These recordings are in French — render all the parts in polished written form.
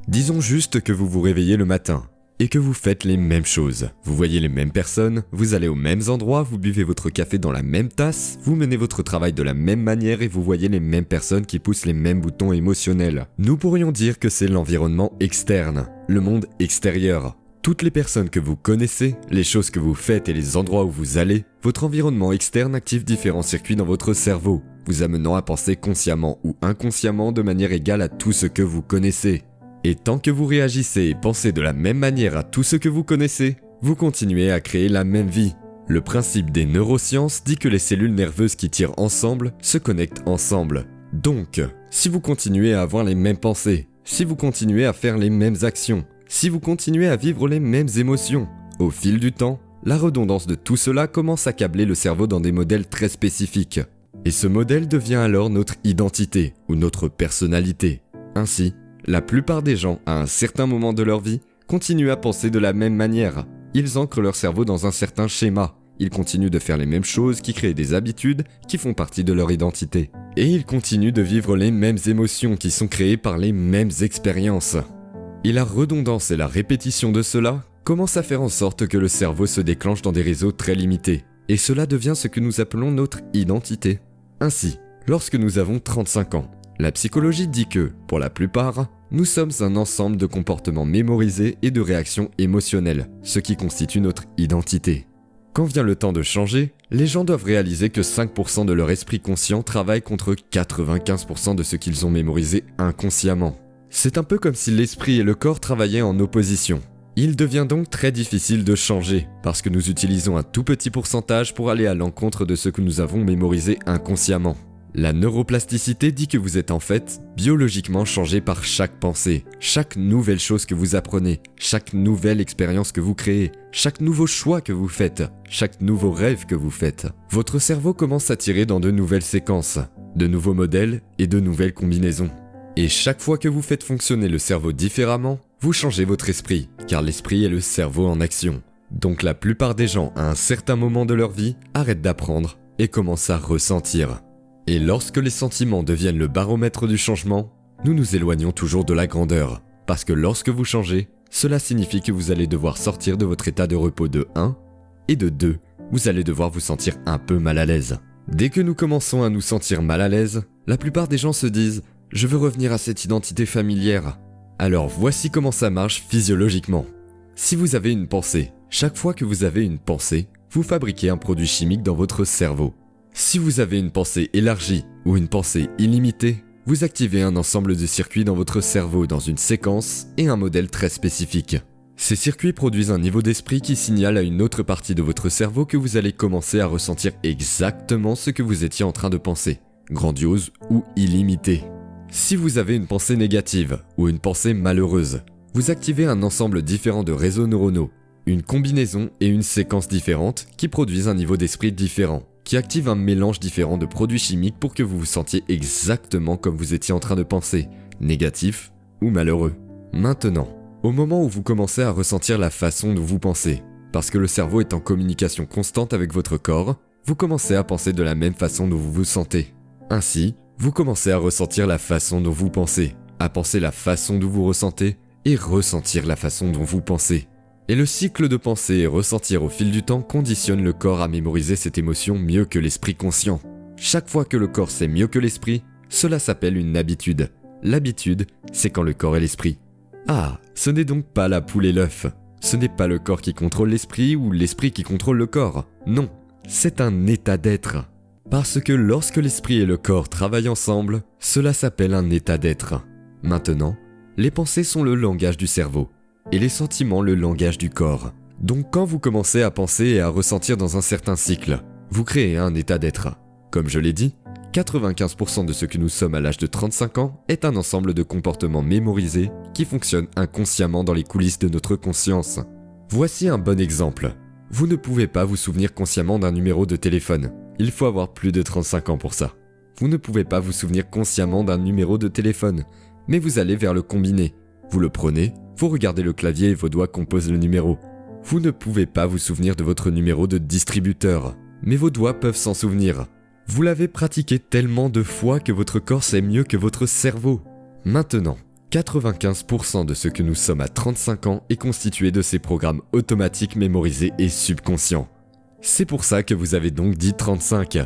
Disons juste que vous vous réveillez le matin et que vous faites les mêmes choses. Vous voyez les mêmes personnes, vous allez aux mêmes endroits, vous buvez votre café dans la même tasse, vous menez votre travail de la même manière et vous voyez les mêmes personnes qui poussent les mêmes boutons émotionnels. Nous pourrions dire que c'est l'environnement externe, le monde extérieur. Toutes les personnes que vous connaissez, les choses que vous faites et les endroits où vous allez, votre environnement externe active différents circuits dans votre cerveau, vous amenant à penser consciemment ou inconsciemment de manière égale à tout ce que vous connaissez. Et tant que vous réagissez et pensez de la même manière à tout ce que vous connaissez, vous continuez à créer la même vie. Le principe des neurosciences dit que les cellules nerveuses qui tirent ensemble se connectent ensemble. Donc, si vous continuez à avoir les mêmes pensées, si vous continuez à faire les mêmes actions, si vous continuez à vivre les mêmes émotions, au fil du temps, la redondance de tout cela commence à câbler le cerveau dans des modèles très spécifiques. Et ce modèle devient alors notre identité ou notre personnalité. Ainsi, la plupart des gens, à un certain moment de leur vie, continuent à penser de la même manière. Ils ancrent leur cerveau dans un certain schéma. Ils continuent de faire les mêmes choses qui créent des habitudes qui font partie de leur identité. Et ils continuent de vivre les mêmes émotions qui sont créées par les mêmes expériences. Et la redondance et la répétition de cela commencent à faire en sorte que le cerveau se déclenche dans des réseaux très limités. Et cela devient ce que nous appelons notre identité. Ainsi, lorsque nous avons 35 ans, la psychologie dit que, pour la plupart, nous sommes un ensemble de comportements mémorisés et de réactions émotionnelles, ce qui constitue notre identité. Quand vient le temps de changer, les gens doivent réaliser que 5% de leur esprit conscient travaille contre 95% de ce qu'ils ont mémorisé inconsciemment. C'est un peu comme si l'esprit et le corps travaillaient en opposition. Il devient donc très difficile de changer, parce que nous utilisons un tout petit pourcentage pour aller à l'encontre de ce que nous avons mémorisé inconsciemment. La neuroplasticité dit que vous êtes en fait biologiquement changé par chaque pensée, chaque nouvelle chose que vous apprenez, chaque nouvelle expérience que vous créez, chaque nouveau choix que vous faites, chaque nouveau rêve que vous faites. Votre cerveau commence à tirer dans de nouvelles séquences, de nouveaux modèles et de nouvelles combinaisons. Et chaque fois que vous faites fonctionner le cerveau différemment, vous changez votre esprit, car l'esprit est le cerveau en action. Donc la plupart des gens, à un certain moment de leur vie, arrêtent d'apprendre et commencent à ressentir. Et lorsque les sentiments deviennent le baromètre du changement, nous nous éloignons toujours de la grandeur. Parce que lorsque vous changez, cela signifie que vous allez devoir sortir de votre état de repos de 1, et de 2, vous allez devoir vous sentir un peu mal à l'aise. Dès que nous commençons à nous sentir mal à l'aise, la plupart des gens se disent « Je veux revenir à cette identité familière ». Alors voici comment ça marche physiologiquement. Si vous avez une pensée, chaque fois que vous avez une pensée, vous fabriquez un produit chimique dans votre cerveau. Si vous avez une pensée élargie ou une pensée illimitée, vous activez un ensemble de circuits dans votre cerveau dans une séquence et un modèle très spécifique. Ces circuits produisent un niveau d'esprit qui signale à une autre partie de votre cerveau que vous allez commencer à ressentir exactement ce que vous étiez en train de penser, grandiose ou illimité. Si vous avez une pensée négative ou une pensée malheureuse, vous activez un ensemble différent de réseaux neuronaux, une combinaison et une séquence différentes qui produisent un niveau d'esprit différent, qui active un mélange différent de produits chimiques pour que vous vous sentiez exactement comme vous étiez en train de penser, négatif ou malheureux. Maintenant, au moment où vous commencez à ressentir la façon dont vous pensez, parce que le cerveau est en communication constante avec votre corps, vous commencez à penser de la même façon dont vous vous sentez. Ainsi, vous commencez à ressentir la façon dont vous pensez, à penser la façon dont vous ressentez et ressentir la façon dont vous pensez. Et le cycle de penser et ressentir au fil du temps conditionne le corps à mémoriser cette émotion mieux que l'esprit conscient. Chaque fois que le corps sait mieux que l'esprit, cela s'appelle une habitude. L'habitude, c'est quand le corps est l'esprit. Ah, ce n'est donc pas la poule et l'œuf. Ce n'est pas le corps qui contrôle l'esprit ou l'esprit qui contrôle le corps. Non, c'est un état d'être. Parce que lorsque l'esprit et le corps travaillent ensemble, cela s'appelle un état d'être. Maintenant, les pensées sont le langage du cerveau. Et les sentiments le langage du corps. Donc quand vous commencez à penser et à ressentir dans un certain cycle, vous créez un état d'être. Comme je l'ai dit, 95% de ce que nous sommes à l'âge de 35 ans est un ensemble de comportements mémorisés qui fonctionnent inconsciemment dans les coulisses de notre conscience. Voici un bon exemple. Vous ne pouvez pas vous souvenir consciemment d'un numéro de téléphone. Il faut avoir plus de 35 ans pour ça. Vous ne pouvez pas vous souvenir consciemment d'un numéro de téléphone, mais vous allez vers le combiné. Vous le prenez, vous regardez le clavier et vos doigts composent le numéro. Vous ne pouvez pas vous souvenir de votre numéro de distributeur, mais vos doigts peuvent s'en souvenir. Vous l'avez pratiqué tellement de fois que votre corps sait mieux que votre cerveau. Maintenant, 95% de ce que nous sommes à 35 ans est constitué de ces programmes automatiques mémorisés et subconscients. C'est pour ça que vous avez donc dit 35.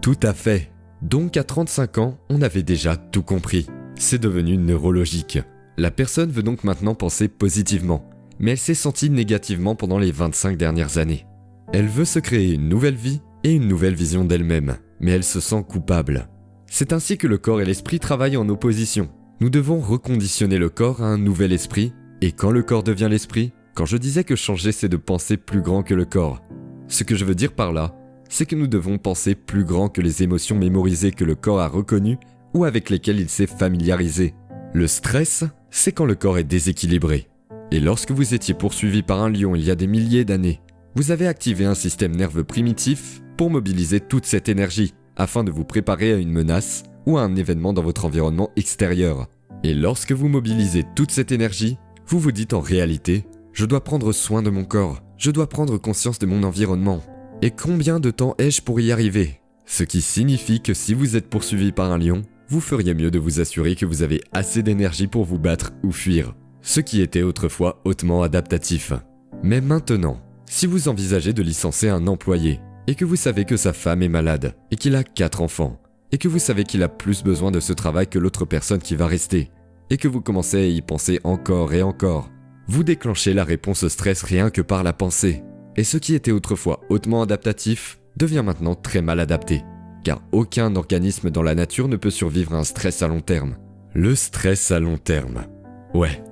Tout à fait. Donc à 35 ans, on avait déjà tout compris. C'est devenu neurologique. La personne veut donc maintenant penser positivement, mais elle s'est sentie négativement pendant les 25 dernières années. Elle veut se créer une nouvelle vie et une nouvelle vision d'elle-même, mais elle se sent coupable. C'est ainsi que le corps et l'esprit travaillent en opposition. Nous devons reconditionner le corps à un nouvel esprit, et quand le corps devient l'esprit, quand je disais que changer c'est de penser plus grand que le corps, ce que je veux dire par là, c'est que nous devons penser plus grand que les émotions mémorisées que le corps a reconnues ou avec lesquelles il s'est familiarisé. Le stress, c'est quand le corps est déséquilibré. Et lorsque vous étiez poursuivi par un lion il y a des milliers d'années, vous avez activé un système nerveux primitif pour mobiliser toute cette énergie afin de vous préparer à une menace ou à un événement dans votre environnement extérieur. Et lorsque vous mobilisez toute cette énergie, vous vous dites en réalité « Je dois prendre soin de mon corps, je dois prendre conscience de mon environnement. Et combien de temps ai-je pour y arriver ?» Ce qui signifie que si vous êtes poursuivi par un lion, vous feriez mieux de vous assurer que vous avez assez d'énergie pour vous battre ou fuir. Ce qui était autrefois hautement adaptatif. Mais maintenant, si vous envisagez de licencier un employé, et que vous savez que sa femme est malade, et qu'il a 4 enfants, et que vous savez qu'il a plus besoin de ce travail que l'autre personne qui va rester, et que vous commencez à y penser encore et encore, vous déclenchez la réponse au stress rien que par la pensée. Et ce qui était autrefois hautement adaptatif devient maintenant très mal adapté, car aucun organisme dans la nature ne peut survivre à un stress à long terme. Le stress à long terme. Ouais.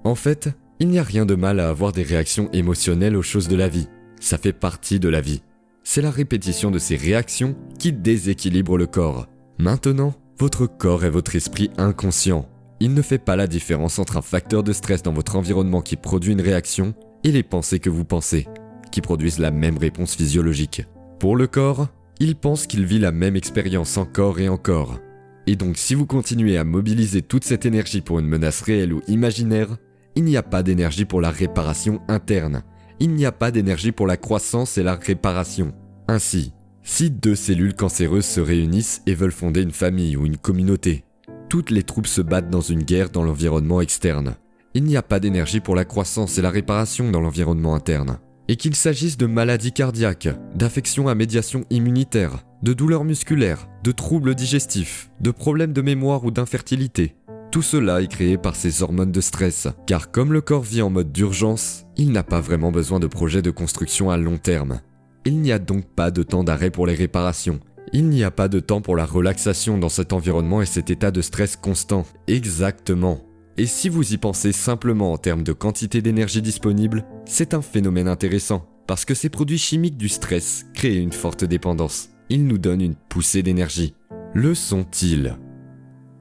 En fait, il n'y a rien de mal à avoir des réactions émotionnelles aux choses de la vie. Ça fait partie de la vie. C'est la répétition de ces réactions qui déséquilibre le corps. Maintenant, votre corps est votre esprit inconscient. Il ne fait pas la différence entre un facteur de stress dans votre environnement qui produit une réaction et les pensées que vous pensez, qui produisent la même réponse physiologique. Pour le corps, il pense qu'il vit la même expérience encore et encore. Et donc si vous continuez à mobiliser toute cette énergie pour une menace réelle ou imaginaire, il n'y a pas d'énergie pour la réparation interne. Il n'y a pas d'énergie pour la croissance et la réparation. Ainsi, si 2 cellules cancéreuses se réunissent et veulent fonder une famille ou une communauté, toutes les troupes se battent dans une guerre dans l'environnement externe. Il n'y a pas d'énergie pour la croissance et la réparation dans l'environnement interne. Et qu'il s'agisse de maladies cardiaques, d'affections à médiation immunitaire, de douleurs musculaires, de troubles digestifs, de problèmes de mémoire ou d'infertilité, tout cela est créé par ces hormones de stress, car comme le corps vit en mode d'urgence, il n'a pas vraiment besoin de projets de construction à long terme. Il n'y a donc pas de temps d'arrêt pour les réparations. Il n'y a pas de temps pour la relaxation dans cet environnement et cet état de stress constant. Exactement. Et si vous y pensez simplement en termes de quantité d'énergie disponible, c'est un phénomène intéressant, parce que ces produits chimiques du stress créent une forte dépendance. Ils nous donnent une poussée d'énergie. Le sont-ils ?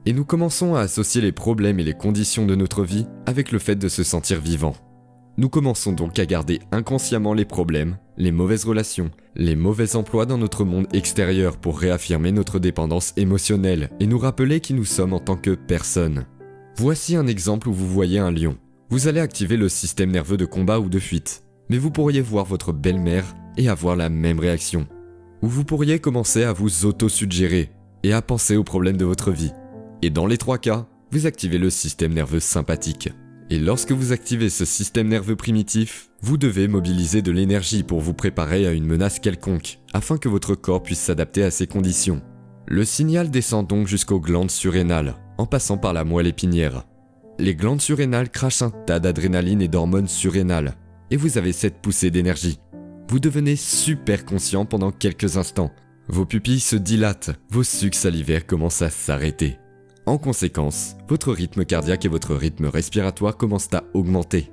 Et nous commençons à associer les problèmes et les conditions de notre vie avec le fait de se sentir vivant. Nous commençons donc à garder inconsciemment les problèmes, les mauvaises relations, les mauvais emplois dans notre monde extérieur pour réaffirmer notre dépendance émotionnelle et nous rappeler qui nous sommes en tant que personne. Voici un exemple où vous voyez un lion. Vous allez activer le système nerveux de combat ou de fuite, mais vous pourriez voir votre belle-mère et avoir la même réaction. Ou vous pourriez commencer à vous auto-suggérer et à penser aux problèmes de votre vie. Et dans les 3 cas, vous activez le système nerveux sympathique. Et lorsque vous activez ce système nerveux primitif, vous devez mobiliser de l'énergie pour vous préparer à une menace quelconque, afin que votre corps puisse s'adapter à ces conditions. Le signal descend donc jusqu'aux glandes surrénales, en passant par la moelle épinière. Les glandes surrénales crachent un tas d'adrénaline et d'hormones surrénales, et vous avez cette poussée d'énergie. Vous devenez super conscient pendant quelques instants. Vos pupilles se dilatent, vos sucs salivaires commencent à s'arrêter. En conséquence, votre rythme cardiaque et votre rythme respiratoire commencent à augmenter.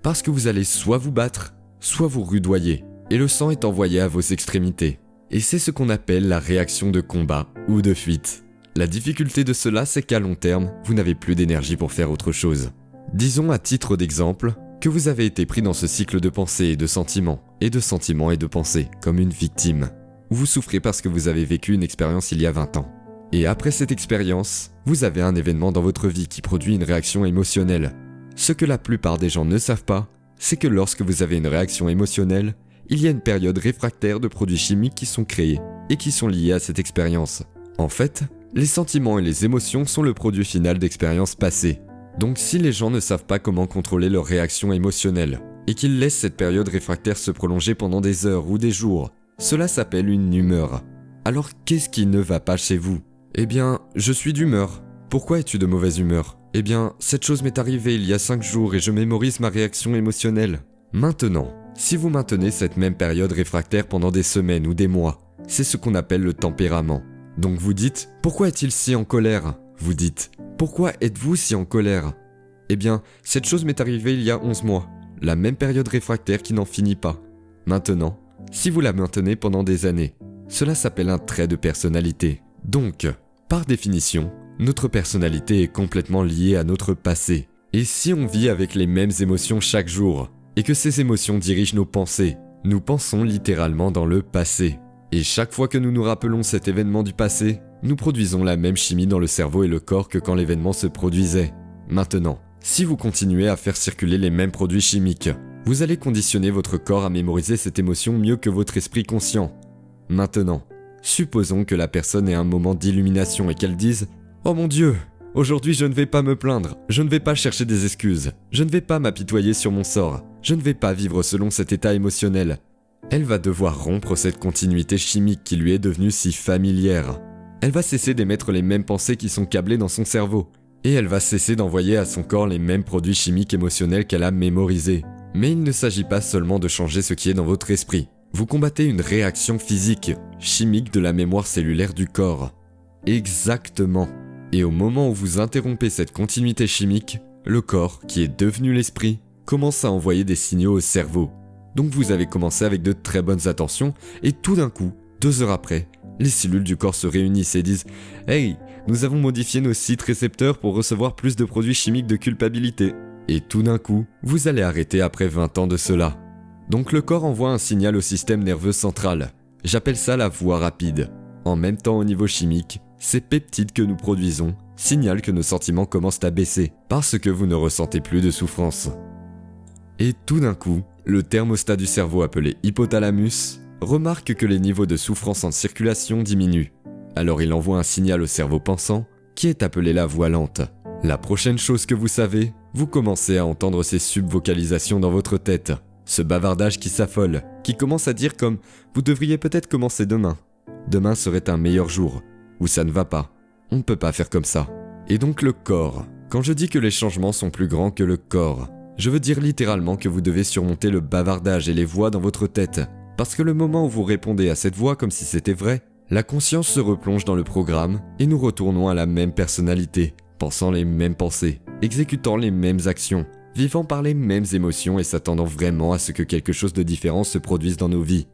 Parce que vous allez soit vous battre, soit vous rudoyer, et le sang est envoyé à vos extrémités. Et c'est ce qu'on appelle la réaction de combat ou de fuite. La difficulté de cela, c'est qu'à long terme, vous n'avez plus d'énergie pour faire autre chose. Disons à titre d'exemple que vous avez été pris dans ce cycle de pensée et de sentiments et de pensée, comme une victime, où vous souffrez parce que vous avez vécu une expérience il y a 20 ans. Et après cette expérience, vous avez un événement dans votre vie qui produit une réaction émotionnelle. Ce que la plupart des gens ne savent pas, c'est que lorsque vous avez une réaction émotionnelle, il y a une période réfractaire de produits chimiques qui sont créés et qui sont liés à cette expérience. En fait, les sentiments et les émotions sont le produit final d'expériences passées. Donc si les gens ne savent pas comment contrôler leurs réactions émotionnelles, et qu'ils laissent cette période réfractaire se prolonger pendant des heures ou des jours, cela s'appelle une humeur. Alors qu'est-ce qui ne va pas chez vous? Eh bien, je suis d'humeur. Pourquoi es-tu de mauvaise humeur? Eh bien, cette chose m'est arrivée il y a 5 jours et je mémorise ma réaction émotionnelle. Maintenant, si vous maintenez cette même période réfractaire pendant des semaines ou des mois, c'est ce qu'on appelle le tempérament. Donc vous dites, pourquoi est-il si en colère? Vous dites, pourquoi êtes-vous si en colère? Eh bien, cette chose m'est arrivée il y a 11 mois, la même période réfractaire qui n'en finit pas. Maintenant, si vous la maintenez pendant des années, cela s'appelle un trait de personnalité. Donc, par définition, notre personnalité est complètement liée à notre passé. Et si on vit avec les mêmes émotions chaque jour, et que ces émotions dirigent nos pensées, nous pensons littéralement dans le passé. Et chaque fois que nous nous rappelons cet événement du passé, nous produisons la même chimie dans le cerveau et le corps que quand l'événement se produisait. Maintenant, si vous continuez à faire circuler les mêmes produits chimiques, vous allez conditionner votre corps à mémoriser cette émotion mieux que votre esprit conscient. Maintenant, supposons que la personne ait un moment d'illumination et qu'elle dise « Oh mon Dieu, aujourd'hui je ne vais pas me plaindre, je ne vais pas chercher des excuses, je ne vais pas m'apitoyer sur mon sort, je ne vais pas vivre selon cet état émotionnel. » Elle va devoir rompre cette continuité chimique qui lui est devenue si familière. Elle va cesser d'émettre les mêmes pensées qui sont câblées dans son cerveau. Et elle va cesser d'envoyer à son corps les mêmes produits chimiques émotionnels qu'elle a mémorisés. Mais il ne s'agit pas seulement de changer ce qui est dans votre esprit. Vous combattez une réaction physique, chimique de la mémoire cellulaire du corps. Exactement. Et au moment où vous interrompez cette continuité chimique, le corps, qui est devenu l'esprit, commence à envoyer des signaux au cerveau. Donc vous avez commencé avec de très bonnes intentions et tout d'un coup, 2 heures après, les cellules du corps se réunissent et disent « Hey, nous avons modifié nos sites récepteurs pour recevoir plus de produits chimiques de culpabilité. » Et tout d'un coup, vous allez arrêter après 20 ans de cela. Donc le corps envoie un signal au système nerveux central. J'appelle ça la voie rapide. En même temps au niveau chimique, ces peptides que nous produisons signalent que nos sentiments commencent à baisser parce que vous ne ressentez plus de souffrance. Et tout d'un coup, le thermostat du cerveau appelé hypothalamus remarque que les niveaux de souffrance en circulation diminuent. Alors il envoie un signal au cerveau pensant qui est appelé la voie lente. La prochaine chose que vous savez, vous commencez à entendre ces subvocalisations dans votre tête. Ce bavardage qui s'affole, qui commence à dire comme « Vous devriez peut-être commencer demain. Demain serait un meilleur jour. » Ou « Ça ne va pas. On ne peut pas faire comme ça. » Et donc le corps. Quand je dis que les changements sont plus grands que le corps, je veux dire littéralement que vous devez surmonter le bavardage et les voix dans votre tête. Parce que le moment où vous répondez à cette voix comme si c'était vrai, la conscience se replonge dans le programme et nous retournons à la même personnalité, pensant les mêmes pensées, exécutant les mêmes actions, vivant par les mêmes émotions et s'attendant vraiment à ce que quelque chose de différent se produise dans nos vies.